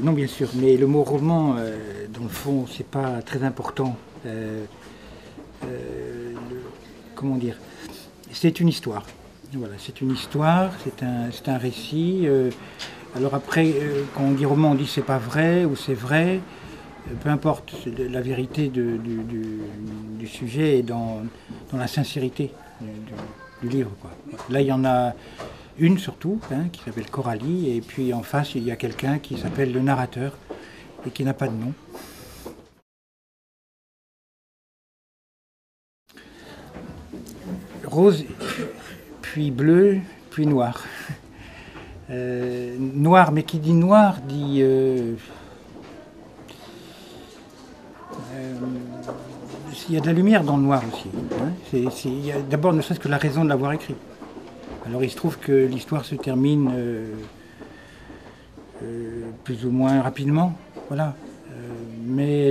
Non, bien sûr, mais le mot roman, dans le fond, c'est pas très important. Comment dire? C'est une histoire. Voilà, c'est une histoire, c'est un récit. Alors après, quand on dit roman, on dit c'est pas vrai ou c'est vrai. Peu importe, la vérité du sujet est dans la sincérité du livre, quoi. Là, il y en a une surtout, hein, qui s'appelle Coralie, et puis en face, il y a quelqu'un qui s'appelle le narrateur et qui n'a pas de nom. Rose, puis bleu, puis noir. Noir, mais qui dit noir dit... il y a de la lumière dans le noir aussi. Hein. Il y a d'abord ne serait-ce que la raison de l'avoir écrit. Alors il se trouve que l'histoire se termine plus ou moins rapidement, voilà. Mais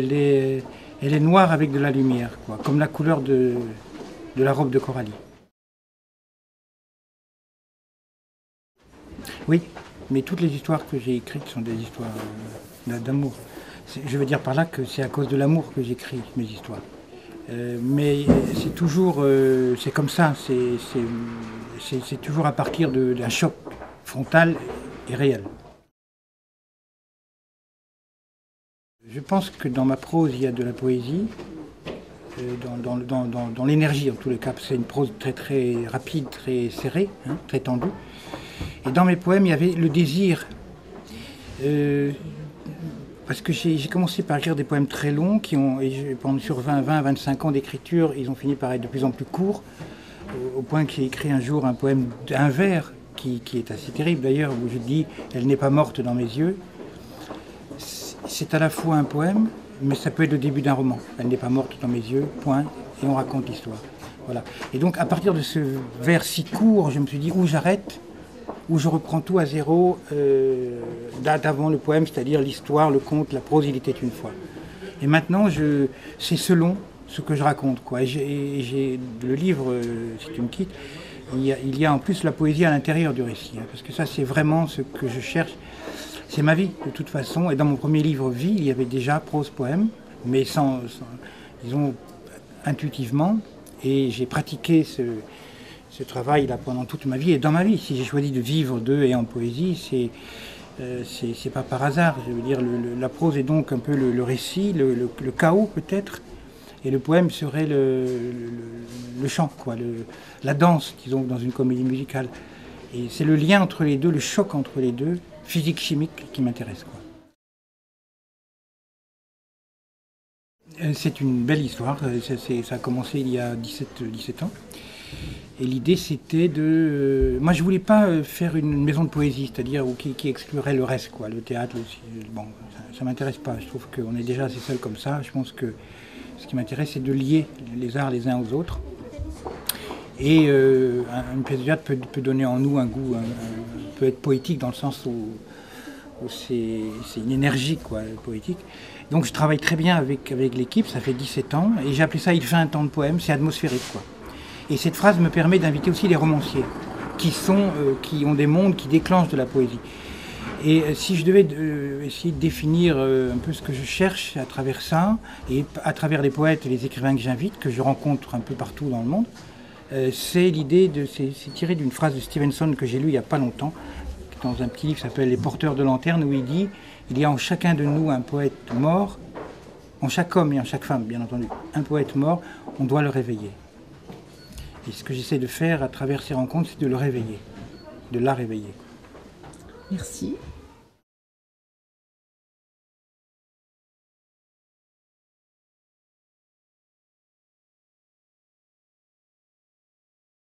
elle est noire avec de la lumière, quoi, comme la couleur de la robe de Coralie. Oui, mais toutes les histoires que j'ai écrites sont des histoires d'amour. Je veux dire par là que c'est à cause de l'amour que j'écris mes histoires. Mais c'est toujours, c'est comme ça, c'est toujours à partir d'un choc frontal et réel. Je pense que dans ma prose, il y a de la poésie, dans l'énergie en tous les cas, c'est une prose très très rapide, très serrée, hein, très tendue. Et dans mes poèmes, il y avait le désir. Parce que j'ai commencé par écrire des poèmes très longs, pendant sur 20-25 ans d'écriture, ils ont fini par être de plus en plus courts, au point que j'ai écrit un jour un poème d'un vers, qui est assez terrible d'ailleurs, où je dis « Elle n'est pas morte dans mes yeux ». C'est à la fois un poème, mais ça peut être le début d'un roman. « Elle n'est pas morte dans mes yeux, point », et on raconte l'histoire. Voilà. Et donc à partir de ce vers si court, je me suis dit où j'arrête, où je reprends tout à zéro, d'avant le poème, c'est-à-dire l'histoire, le conte, la prose, il était une fois. Et maintenant, c'est selon ce que je raconte, quoi. Et le livre, si tu me quittes, il y a en plus la poésie à l'intérieur du récit, hein, parce que ça, c'est vraiment ce que je cherche. C'est ma vie, de toute façon. Et dans mon premier livre, Vie, il y avait déjà prose, poème, mais disons, intuitivement. Et j'ai pratiqué ce travail-là pendant toute ma vie. Et dans ma vie, si j'ai choisi de vivre d'eux et en poésie, c'est pas par hasard. Je veux dire, la prose est donc un peu le récit, le chaos peut-être, et le poème serait le chant, quoi, la danse, disons, dans une comédie musicale. Et c'est le lien entre les deux, le choc entre les deux, physique-chimique, qui m'intéresse, quoi. C'est une belle histoire. Ça a commencé il y a 17 ans. Et l'idée, c'était de... Moi, je voulais pas faire une maison de poésie, c'est-à-dire qui exclurait le reste, quoi. Le théâtre, bon, ça m'intéresse pas. Je trouve qu'on est déjà assez seul comme ça. Je pense que ce qui m'intéresse, c'est de lier les arts les uns aux autres. Et une pièce de théâtre peut donner en nous un goût, peut être poétique dans le sens où c'est une énergie, quoi, poétique. Donc je travaille très bien avec l'équipe, ça fait 17 ans, et j'ai appelé ça « Il fait un temps de poème », c'est atmosphérique, quoi. Et cette phrase me permet d'inviter aussi les romanciers, qui ont des mondes qui déclenchent de la poésie. Et si je devais essayer de définir un peu ce que je cherche à travers ça, et à travers les poètes et les écrivains que j'invite, que je rencontre un peu partout dans le monde, c'est l'idée c'est tiré d'une phrase de Stevenson que j'ai lue il n'y a pas longtemps, dans un petit livre qui s'appelle « Les porteurs de lanternes », où il dit « Il y a en chacun de nous un poète mort, en chaque homme et en chaque femme, bien entendu, un poète mort, on doit le réveiller. » Et ce que j'essaie de faire à travers ces rencontres, c'est de le réveiller, de la réveiller. Merci.